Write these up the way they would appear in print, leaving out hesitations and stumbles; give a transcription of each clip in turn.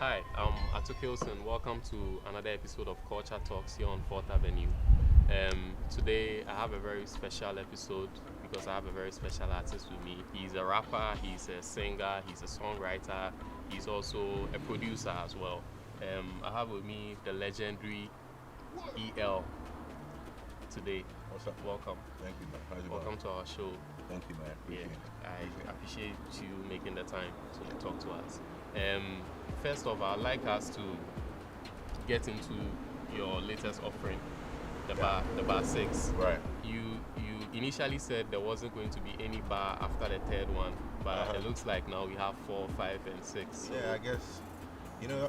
Hi, I'm Atuk Hilson. Welcome to another episode of Culture Talks here on 4th Avenue. Today I have a very special episode because I have a very special artist with me. He's a rapper, he's a singer, he's a songwriter, he's also a producer as well. I have with me the legendary EL today. What's up? Welcome. Thank you, man. How's it Welcome going? to our show. Thank you, man. Yeah, Appreciate it. I appreciate you making the time to talk to us. First off, I'd like us to get into your latest offering, the bar 6. Right. You initially said there wasn't going to be any bar after the third one, but it looks like now we have 4, 5, and 6. So Yeah, I guess,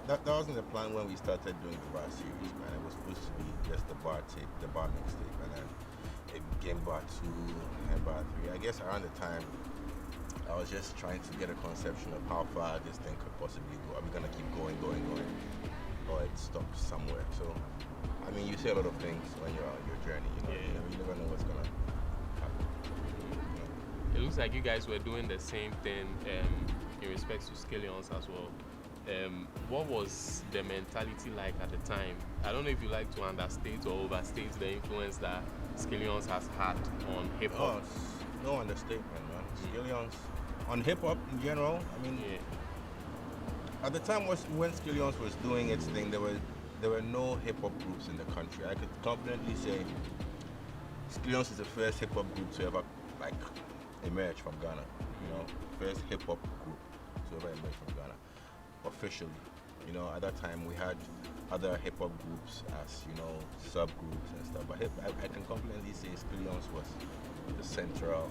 that wasn't the plan when we started doing the bar series, man. It was supposed to be just the bar tape, the bar mixtape, and then it became bar 2 and bar 3. I guess around the time, I was just trying to get a conception of how far this thing could possibly go. Are we going to keep going, or it stops somewhere? So, I mean, you say a lot of things when you're on your journey, you never know what's going to happen. It looks like you guys were doing the same thing in respect to Skillions as well. What was the mentality like at the time? I don't know if you like to understate or overstate the influence that Skillions has had on hip hop. No understatement, man. Skillions on hip hop in general. I mean, at the time when Skillions was doing its thing, there were no hip hop groups in the country. I could confidently say Skillions is the first hip hop group to ever emerge from Ghana. First hip hop group to ever emerge from Ghana officially. At that time we had other hip hop groups as subgroups and stuff. But I can confidently say Skillions was the central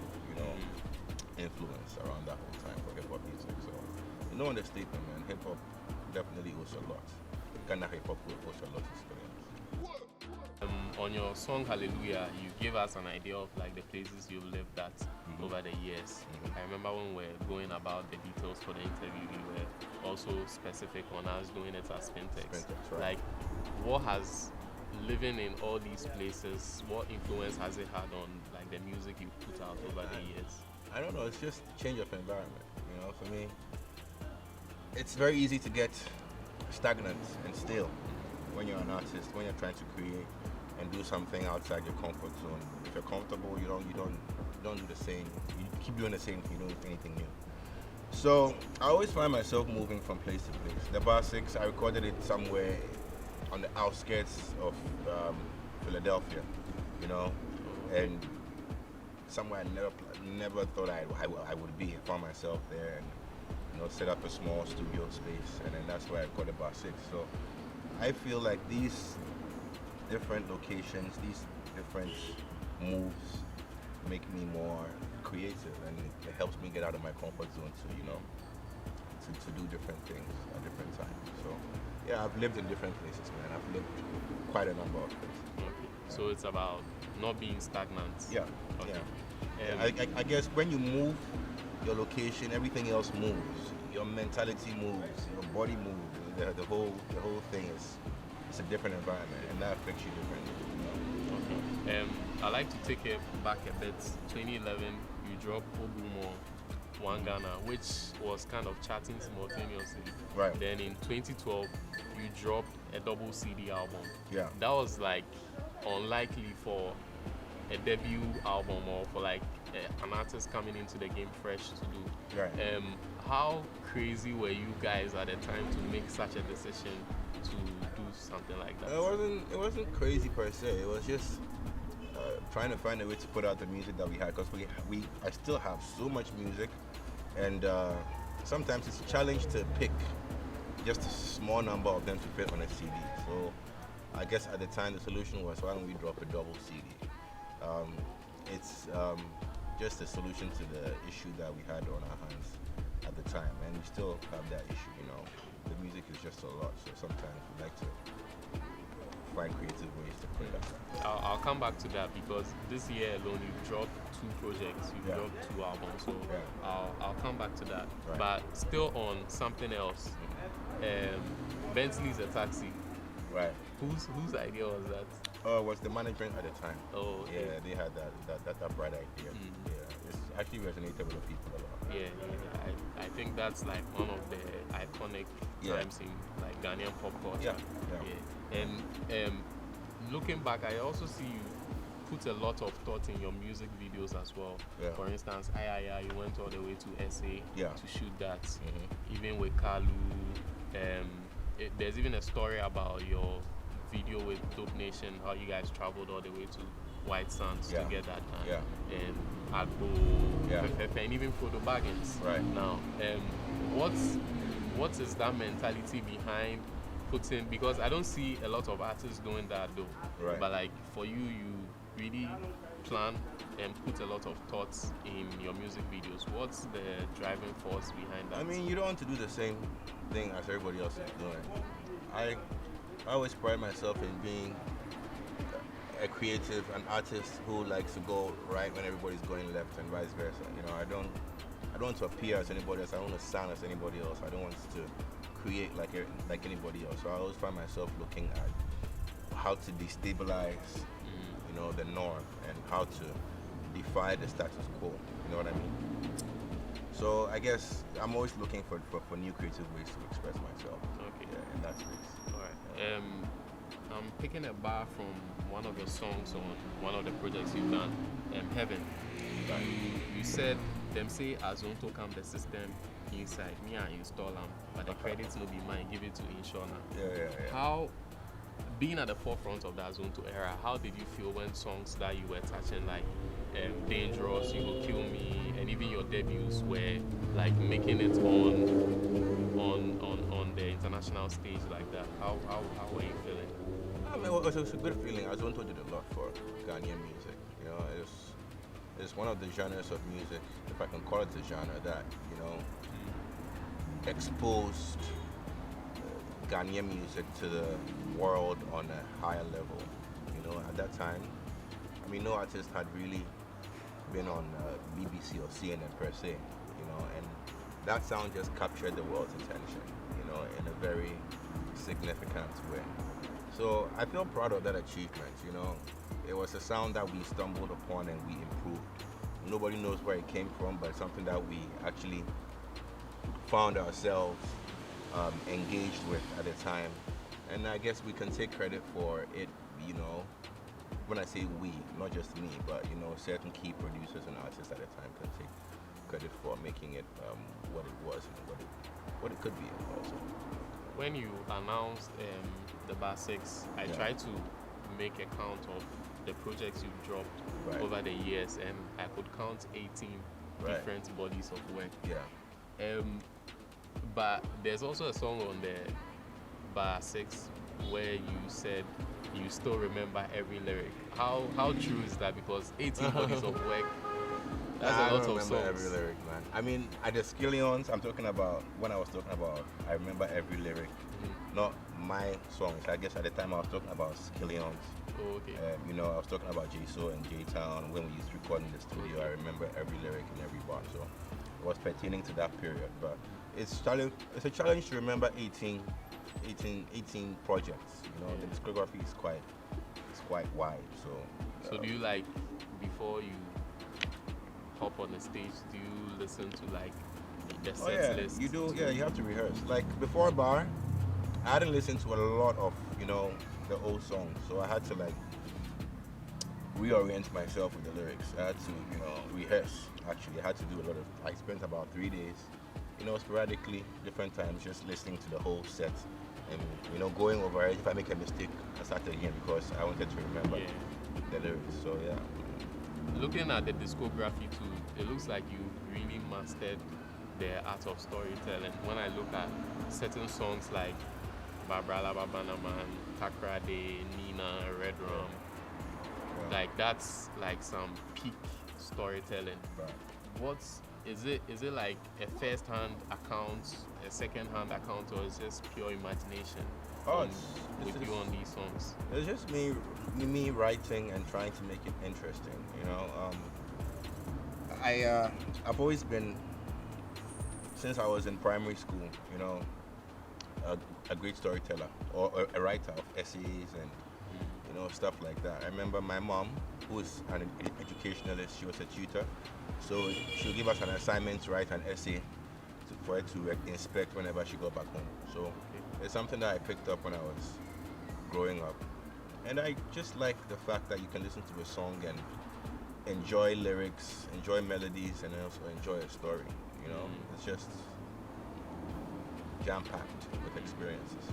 influence around that whole time for hip hop music. So no understatement, man. Hip hop definitely owes a lot. Ghana hip hop owes a lot to Skillions. On your song Hallelujah, you gave us an idea of the places you've lived at over the years. I remember when we were going about the details for the interview, you were also specific on us doing it as Spintex. Right. What has living in all these places, what influence has it had on the music you put out over the years? I don't know, it's just change of environment. For me, it's very easy to get stagnant and still when you're an artist, when you're trying to create and do something outside your comfort zone. If you're comfortable, you don't do the same. You keep doing the same thing, you don't do anything new. So I always find myself moving from place to place. The bar 6, I recorded it somewhere on the outskirts of Philadelphia, and somewhere I never thought I would be. I found myself there and set up a small studio space, and then that's where I recorded bar 6. So I feel like these different locations, these different moves make me more creative, and it helps me get out of my comfort zone to do different things at different times. So yeah, I've lived in different places, man. I've lived quite a number of places. Okay. So it's about not being stagnant. Yeah. Okay. Yeah. I guess when you move your location, everything else moves. Your mentality moves, your body moves. The whole thing it's a different environment, and that affects you differently. Okay. I like to take it back a bit. 2011, you dropped Obumo, One Ghana, which was kind of charting simultaneously. Right. Then in 2012, you dropped a double CD album. Yeah. That was unlikely for a debut album or for an artist coming into the game fresh to do. Right. How crazy were you guys at the time to make such a decision to do something like that? It wasn't crazy per se. It was just trying to find a way to put out the music that we had, because I still have so much music, and sometimes it's a challenge to pick just a small number of them to fit on a CD. So I guess at the time the solution was, why don't we drop a double CD? It's just a solution to the issue that we had on our hands at the time, and we still have that issue. The music is just a lot, so sometimes we like to find creative ways to put it out. I'll come back to that, because this year alone you've dropped 2 projects, you've dropped 2 albums, so I'll come back to that. Right. But still on something else, Bentley's a taxi. Right. Whose idea was that? It was the management at the time. Oh, okay. Yeah, they had that bright idea. Yeah, it's actually resonated with the people a lot. Yeah. I think that's one of the iconic times in Ghanaian pop culture. Yeah. And looking back, I also see you put a lot of thought in your music videos as well. Yeah. For instance, you went all the way to SA to shoot that. Even with Kalu, there's even a story about your video with Dope Nation, how you guys traveled all the way to White Sands to get that done. And Agbo, and even Frodo Baggins. Right. Now, what is that mentality behind putting, because I don't see a lot of artists doing that though. Right. But like for you really plan and put a lot of thoughts in your music videos. What's the driving force behind that? I mean, you don't want to do the same thing as everybody else is doing. I always pride myself in being a creative, an artist who likes to go right when everybody's going left and vice versa. You know, I don't want to appear as anybody else. I don't want to sound as anybody else. I don't want to create like anybody else. So I always find myself looking at how to destabilize, you know, the norm and how to defy the status quo. You know what I mean? So I guess I'm always looking for new creative ways to express myself. Okay. Yeah, in that space. All right. I'm picking a bar from one of your songs on one of the projects you've done, Heaven. Right. You said them say Azonto come the system inside me and install them, but the credits will be mine. Give it to Inshona. Yeah. How, being at the forefront of the Azonto era, how did you feel when songs that you were touching like Dangerous, You Will Kill Me, and even your debuts were like making it on the international stage like that? How were you feeling? I mean, it was a good feeling. Azonto did a lot for Ghanaian music. You know, it's one of the genres of music, if I can call it a genre, that, you know, exposed Ghanaian music to the world on a higher level. You know, at that time, I mean, no artist had really been on BBC or CNN per se, you know, and that sound just captured the world's attention, you know, in a very significant way. So I feel proud of that achievement, you know. It was a sound that we stumbled upon and we improved. Nobody knows where it came from, but something that we actually found ourselves engaged with at the time. And I guess we can take credit for it, you know. When I say we, not just me, but, you know, certain key producers and artists at the time can take credit for making it what it was and what it could be also. When you announced the Bar 6, I tried to make a count of the projects you've dropped over the years, and I could count 18 different bodies of work. Yeah. But there's also a song on the Bar 6 where you said you still remember every lyric. How true is that? Because 18 bodies of work, that's a lot of songs. I remember every lyric, man. I mean, at the Skillions, I'm talking about, when I was talking about, I remember every lyric. Not my songs. I guess at the time I was talking about Skillions. Oh, okay. You know, I was talking about J-So and J-Town when we used to record in the studio. I remember every lyric and every bar. So it was pertaining to that period. But it's a challenge to remember 18 projects. You know, the discography is quite wide. So do you, like, before you hop on the stage, do you listen to like the set list? You do. Yeah, you have to rehearse. Like before a bar, I hadn't listened to a lot of, you know, the old songs, so I had to like reorient myself with the lyrics. I had to, you know, rehearse. Actually, I had to do a lot of. I spent about 3 days, you know, sporadically, different times, just listening to the whole set and, you know, going over it. If I make a mistake, I start again because I wanted to remember the lyrics. So yeah. Looking at the discography too, it looks like you really mastered the art of storytelling. When I look at certain songs like Babrala Babanaman, Takrade, Nina, Red Rum, like that's like some peak storytelling. Is it like a first-hand account, a second-hand account, or is it just pure imagination with you on these songs? It's just me writing and trying to make it interesting, you know. I've always been, since I was in primary school, you know, a great storyteller or a writer of essays and, you know, stuff like that. I remember my mom, who is an educationalist, she was a tutor, so she'll give us an assignment to write an essay for her to inspect whenever she got back home. So It's something that I picked up when I was growing up. And I just like the fact that you can listen to a song and enjoy lyrics, enjoy melodies, and also enjoy a story. You know, it's just jam-packed with experiences.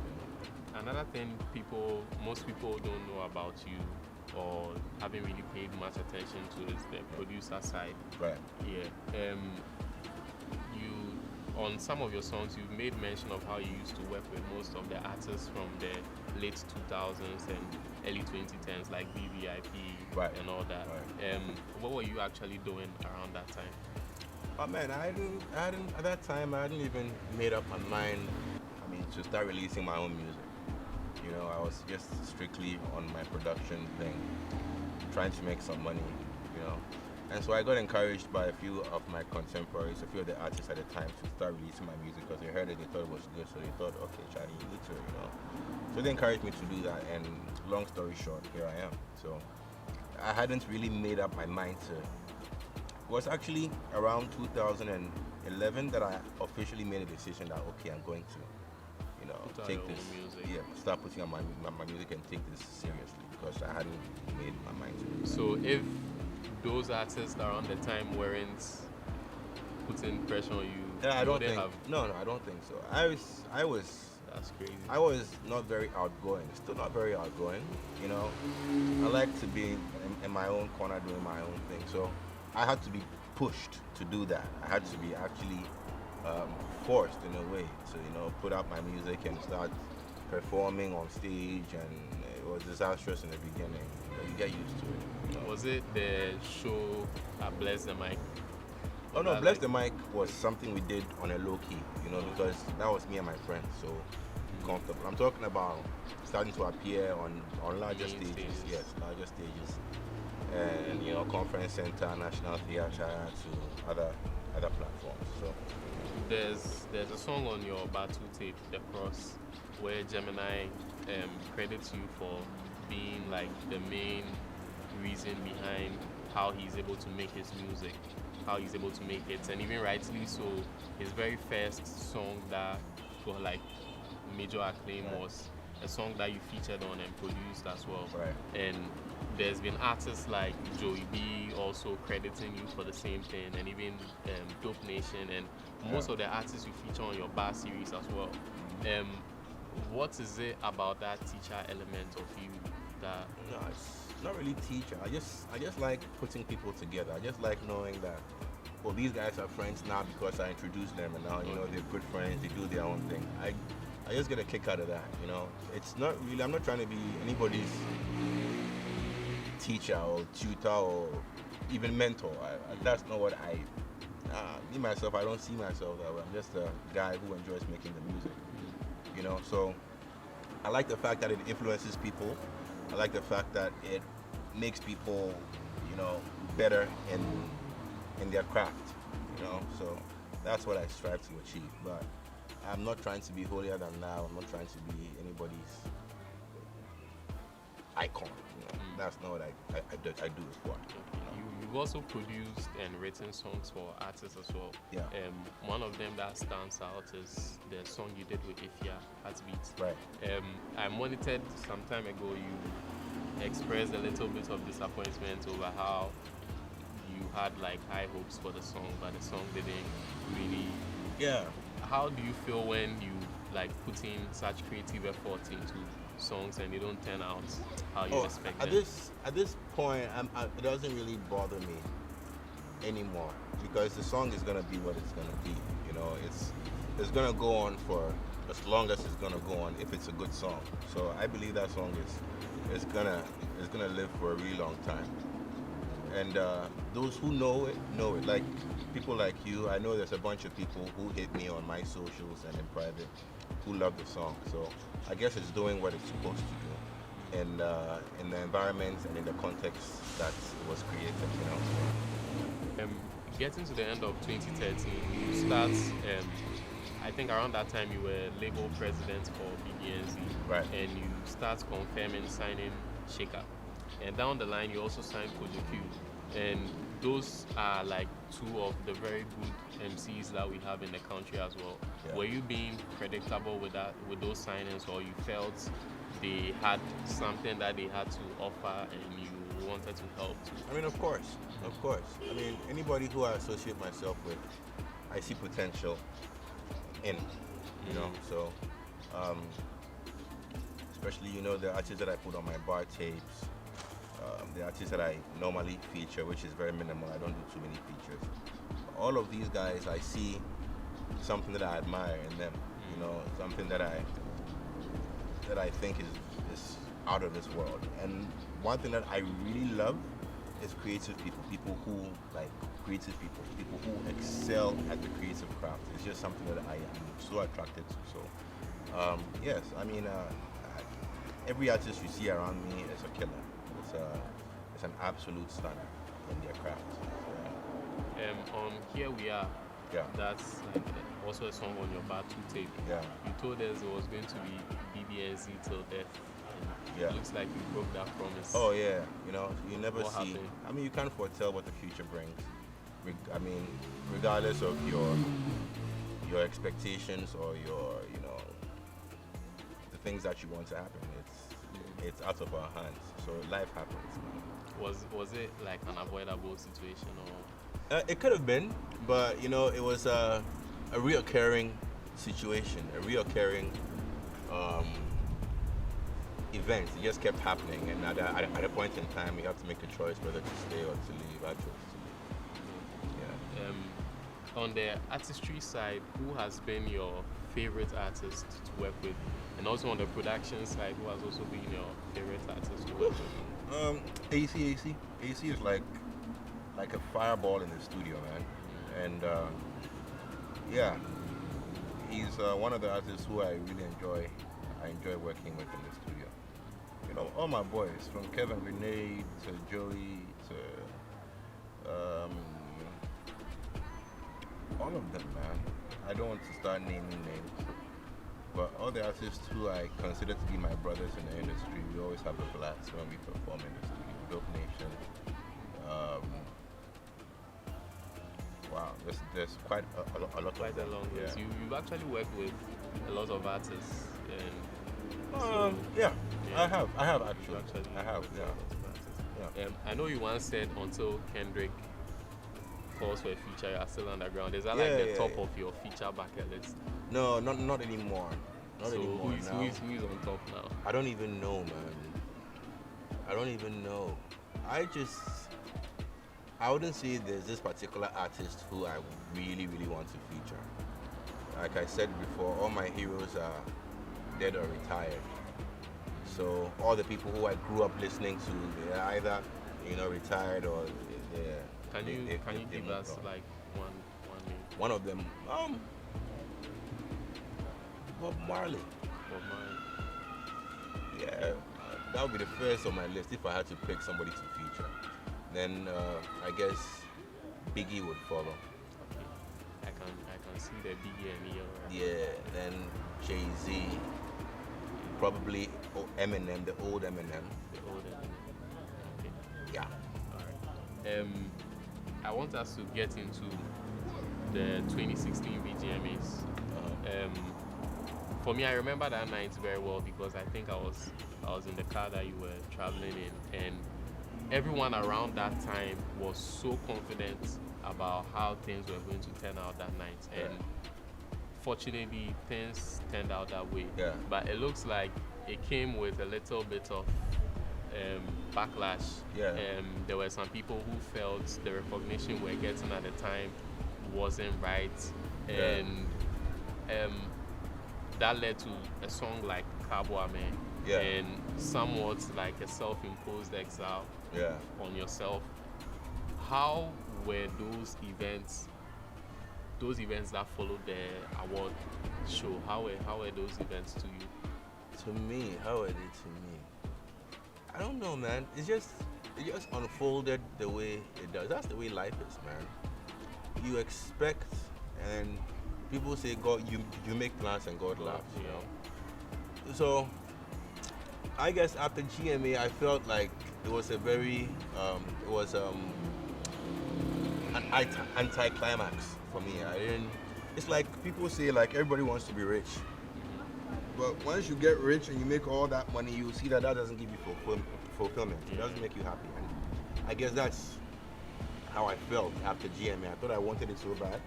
Another thing most people don't know about you or haven't really paid much attention to is the producer side. Right. Yeah. You on some of your songs you've made mention of how you used to work with most of the artists from the late 2000s and early 2010s like BVIP Right. and all that. Right. What were you actually doing around that time? Oh man, I didn't at that time I hadn't even made up my mind. I mean, to start releasing my own music. You know, I was just strictly on my production thing, trying to make some money. You know, and so I got encouraged by a few of my contemporaries, a few of the artists at the time, to start releasing my music because they heard it, they thought it was good, so they thought, okay, Charlie, you need to, you know. So they encouraged me to do that, and long story short, here I am. So I hadn't really made up my mind to. It was actually around 2011 that I officially made a decision that okay, I'm going to, you know, Put out take your own this, music. start putting out my music and take this seriously because I hadn't made my mind to do that. So if those artists around the time weren't putting pressure on you, Yeah, I don't would they think. have. No, I don't think so. I was That's crazy. I was not very outgoing. Still not very outgoing. You know, I like to be in my own corner doing my own thing. So I had to be pushed to do that. I had to be actually forced in a way to, you know, put out my music and start performing on stage. And it was disastrous in the beginning. You know, you get used to it. You know? Was it the show Bless the Mic? Oh no, that Bless like- the Mic was something we did on a low key, you know, because that was me and my friends, so comfortable. I'm talking about starting to appear on larger Main stages, stages. yes, larger stages, and you know, Conference Center, National Theatre, to other platforms. So There's a song on your battle tape, The Cross, where Gemini credits you for being like the main reason behind how he's able to make his music, how he's able to make it, and even rightly so. His very first song that got like major acclaim Right. was a song that you featured on and produced as well. right, And there's been artists like Joey B also crediting you for the same thing, and even Dope Nation, and most Yeah. of the artists you feature on your bar series as well. What is it about that teacher element of you that no, it's not really teacher. I just like putting people together. I just like knowing that, well, these guys are friends now because I introduced them, and now you know they're good friends. They do their own thing. I just get a kick out of that. You know, it's not really. I'm not trying to be anybody's teacher or tutor or even mentor. That's not what I. Me myself, I don't see myself that way. I'm just a guy who enjoys making the music. You know, so I like the fact that it influences people. I like the fact that it makes people, you know, better in their craft. You know, so that's what I strive to achieve. But I'm not trying to be holier than thou. I'm not trying to be anybody's icon. You know, that's not what I do it for. you've also produced and written songs for artists as well. Yeah. One of them that stands out is the song you did with Ifya, Heartbeat. Right. I monitored some time ago. You expressed a little bit of disappointment over how you had like high hopes for the song, but the song didn't really. Yeah. How do you feel when you like put in such creative effort into songs and they don't turn out how you expect at them? at this point, it doesn't really bother me anymore because the song is gonna be what it's gonna be. You know, it's gonna go on for as long as it's gonna go on if it's a good song. So I believe that song is gonna live for a really long time. And those who know it know it. Like people like you, I know there's a bunch of people who hit me on my socials and in private who love the song. So I guess it's doing what it's supposed to do, and in the environment and in the context that it was created. You know. Getting to the end of 2013, you start. I think around that time you were label president for BBNZ, Right. and you start confirming signing Shaker. And down the line, you also signed Kojo Q. And those are like two of the very good MCs that we have in the country as well. Yeah. Were you being predictable with those signings, or you felt they had something that they had to offer and you wanted to help too? I mean, of course. I mean, anybody who I associate myself with, I see potential in, you know. So, especially, you know, the artists that I put on my bar tapes, the artists that I normally feature, which is very minimal. I don't do too many features. All of these guys, I see something that I admire in them. You know, something that I think is out of this world. And one thing that I really love is creative people who like creative people who excel at the creative craft. It's just something that I am so attracted to. So, yes, I mean, every artist you see around me is a killer. It's an absolute stunner in their craft. On Here We Are, Yeah. that's like also a song on your Bar 2 tape. Yeah. You told us it was going to be BBNZ till death. And Yeah. It looks like you broke that promise. Oh yeah, you know, you never What see. happened? I mean, you can't foretell what the future brings. I mean, regardless of your expectations or your, you know, the things that you want to happen, it's out of our hands. So life happens. Was it like an avoidable situation, or? It could have been, but you know, it was a reoccurring situation, a reoccurring event. It just kept happening, and at a point in time, you have to make a choice whether to stay or to leave. I chose to leave. Yeah. On the artistry side, who has been your favorite artist to work with? And also on the production side, who has also been your favorite artist to work with? AC is like a fireball in the studio, man. And yeah, he's one of the artists who I really enjoy. I enjoy working with in the studio. You know, all my boys, from Kevin Grenade to Joey to all of them, man. I don't want to start naming names, but all the artists who I consider to be my brothers in the industry, we always have a blast when we perform in the studio. Dope Nation. Wow, there's quite a lot. Quite a long list. Yeah. You've actually worked with a lot of artists. Yeah, Yeah. I have actually. You actually I have, worked with yeah. a lot of artists. Yeah. I know you once said until Kendrick calls for a feature, you are still underground. Is that like Yeah, the yeah, top yeah. of your feature bucket list? No, not anymore. Not So anymore. who is on top now? I don't even know, man. I don't even know. I wouldn't say there's this particular artist who I really, really want to feature. Like I said before, all my heroes are dead or retired. So all the people who I grew up listening to, they're either, you know, retired or they're. Can you they give moved us on. like one name? One of them, Bob Marley. Bob Marley. Yeah, that would be the first on my list if I had to pick somebody to feature. Then I guess Biggie would follow. Okay. I can see the Biggie and Neo. Right? Yeah, then Jay-Z, probably Eminem, the old Eminem. The old Eminem. Okay. Yeah. Alright. I want us to get into the 2016 VGMAs. For me, I remember that night very well because I think I was in the car that you were traveling in, and everyone around that time was so confident about how things were going to turn out that night. And fortunately, things turned out that way. Yeah. But it looks like it came with a little bit of backlash. Yeah. There were some people who felt the recognition we're getting at the time wasn't right, and that led to a song like Kabwa Man, Yeah. and somewhat like a self-imposed exile on yourself. How were those events that followed the award show? How were those events to you? To me, how are they to me? I don't know, man. It just unfolded the way it does. That's the way life is, man. You expect, and people say God. You make plans and God laughs. You know. So, I guess after GMA, I felt like it was a very an anti-climax for me. I didn't. It's like people say like everybody wants to be rich, but once you get rich and you make all that money, you see that doesn't give you fulfillment. It doesn't make you happy. And I guess that's how I felt after GMA. I thought I wanted it so bad.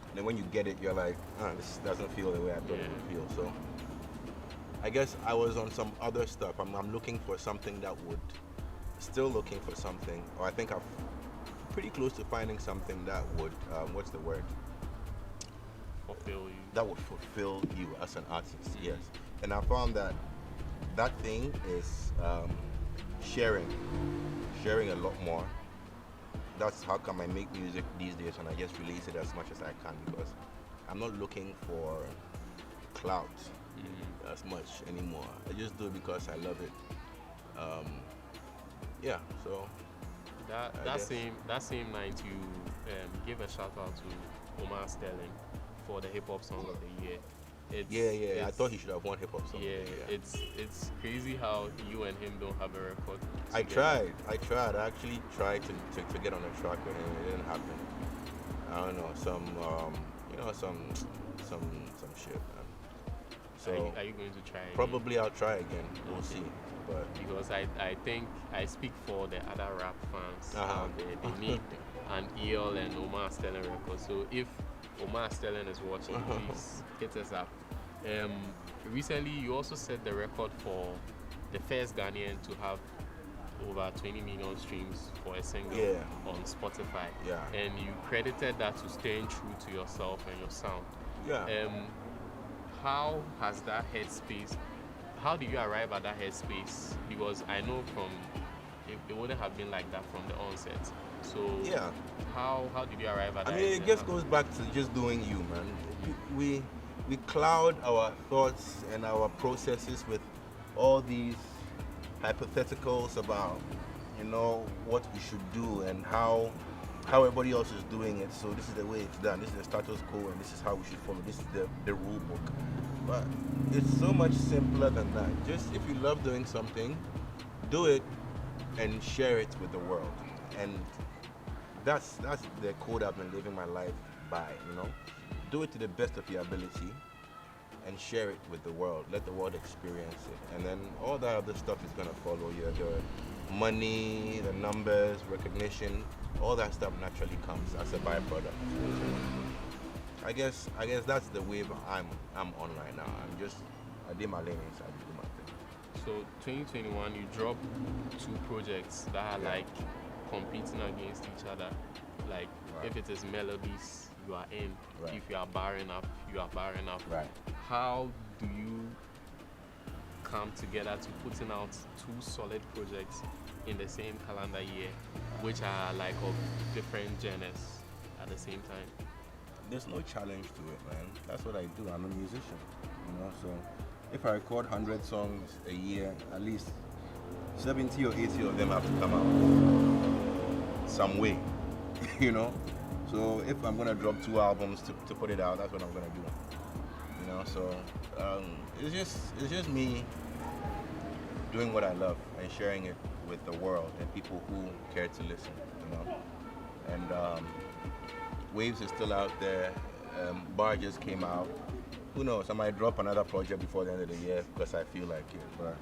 And then when you get it, you're like, this doesn't feel the way I thought it would feel. So I guess I was on some other stuff. I'm looking for something that would, still looking for something, or I think I'm pretty close to finding something that would, what's the word? Fulfill you. That would fulfill you as an artist, yes. And I found that that thing is sharing a lot more. That's how come I make music these days, and I just release it as much as I can, because I'm not looking for clout as much anymore. I just do it because I love it. Yeah, so That same night you gave a shout out to Omar Sterling for the hip hop song of the year. I thought he should have won hip hop song. Yeah, it's crazy how you and him don't have a record together. I tried. I actually tried to get on a track with him. It didn't happen. I don't know, some shit, man. So are you going to try again? probably I'll try again. We'll see. But Because I think I speak for the other rap fans out there. They need an EL and Omar Sterling record. So if Omar Sterling is watching, please hit us up. Recently, you also set the record for the first Ghanaian to have over 20 million streams for a single on Spotify. Yeah. And you credited that to staying true to yourself and your sound. yeah. How has that headspace, how did you arrive at that headspace? Because I know it wouldn't have been like that from the onset. So Yeah. how did you arrive at that? I mean, it just goes back to just doing you, man. We cloud our thoughts and our processes with all these hypotheticals about, what we should do and how everybody else is doing it. So this is the way it's done. This is the status quo, and this is how we should follow. This is the rule book. But it's so much simpler than that. Just if you love doing something, do it and share it with the world. And that's the code I've been living my life by. Do it to the best of your ability and share it with the world. Let the world experience it, and then all that other stuff is gonna follow you. The money, the numbers, recognition, all that stuff naturally comes as a byproduct. I guess that's the wave I'm on right now. I did my lane inside, I do my thing. So 2021, you dropped 2 projects that are like competing against each other. Like if it is melodies, you are in. Right. If you are barring up, you are barring up. Right. How do you come together to putting out 2 solid projects in the same calendar year, which are like of different genres at the same time? There's no challenge to it, man. That's what I do. I'm a musician, So if I record 100 songs a year, at least 70 or 80 of them have to come out some way, So if I'm gonna drop 2 albums to put it out, that's what I'm gonna do. So it's just me doing what I love and sharing it with the world and people who care to listen. And Waves is still out there. Bar just came out. Who knows? I might drop another project before the end of the year because I feel like it. But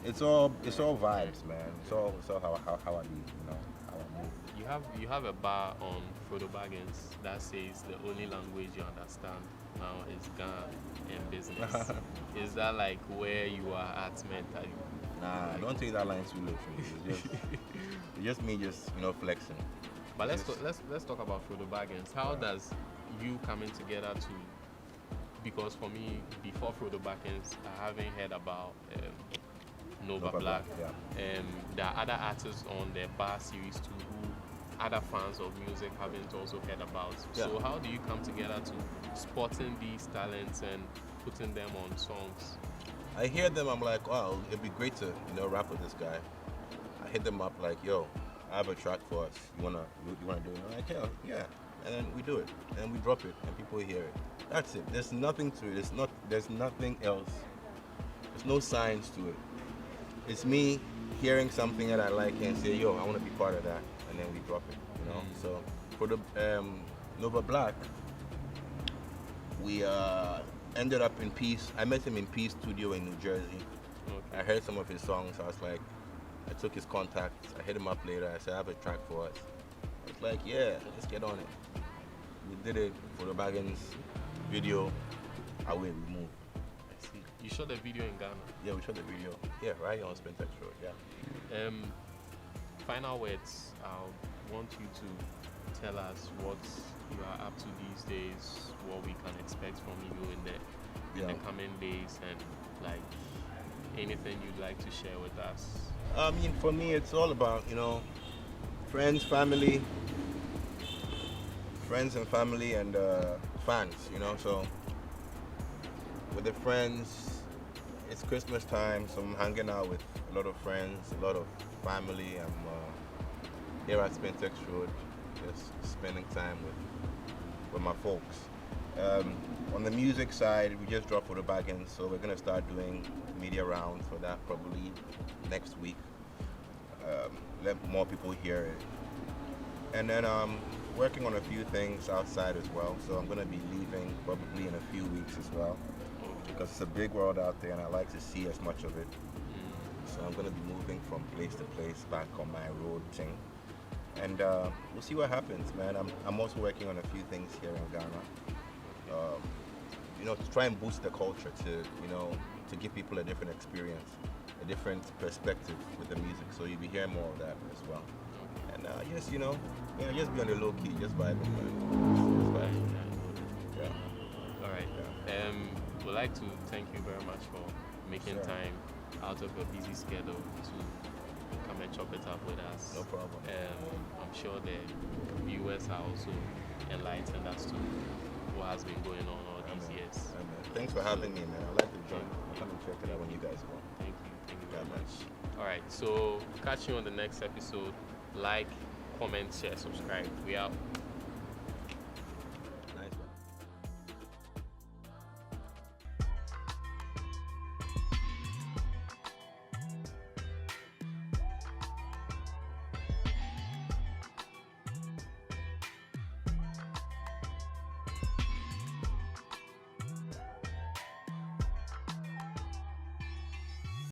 it's all vibes, man. It's all how I be, how I move. You have a bar on Frodo Baggins that says the only language you understand now is Ghana and business. Is that like where you are at mentally? Nah, I don't take that line too literally. It's just me flexing. But let's talk about Frodo Baggins. How does you coming together to? Because for me, before Frodo Baggins, I haven't heard about Nova Black. Yeah. There are other artists on the bar series too who other fans of music haven't also heard about. Yeah. So how do you come together to spotting these talents and putting them on songs? I hear them, I'm like, wow, it'd be great to rap with this guy. I hit them up like, yo, I have a track for us. You wanna do it? I'm like, yeah. And then we do it, and we drop it, and people hear it. That's it. There's nothing to it. There's nothing else. There's no science to it. It's me hearing something that I like and say, yo, I want to be part of that, and then we drop it, you know. So for the Nova Black, we ended up in Peace. I met him in Peace Studio in New Jersey. Okay. I heard some of his songs. I was like, I took his contacts. I hit him up later. I said, I have a track for us. I was like, yeah, let's get on it. We did it for the Baggins video. Away we moved. I see. You shot the video in Ghana. Yeah, we shot the video. Yeah, right on Spintex Road. Yeah. Final words. I want you to tell us what you are up to these days, what we can expect from you in the coming days, and like anything you'd like to share with us. I mean, for me, it's all about, you know, friends, family, and fans, you know. So with the friends, it's Christmas time, so I'm hanging out with a lot of friends, a lot of family. I'm here at Spintex Road, just spending time with my folks. On the music side, we just dropped for the Baggins, so we're gonna start doing media rounds for that probably next week. Let more people hear it. And then working on a few things outside as well, so I'm gonna be leaving probably in a few weeks as well, because it's a big world out there and I like to see as much of it. So I'm gonna be moving from place to place back on my road thing. And we'll see what happens, man. I'm also working on a few things here in Ghana. You know, to try and boost the culture, to give people a different experience, a different perspective with the music. So you'll be hearing more of that as well. And just, just be on the low key, just vibing, man. Just vibing. Yeah. All right. Yeah. We'd like to thank you very much for making time out of your busy schedule to come and chop it up with us. No problem. I'm sure the viewers are also enlightened as to what has been going on all these years. Thanks for having me, man. I like the joint. I'll come and check it out when you guys go. Thank you very much. All right, so catch you on the next episode. Like, comment, share, subscribe. We out.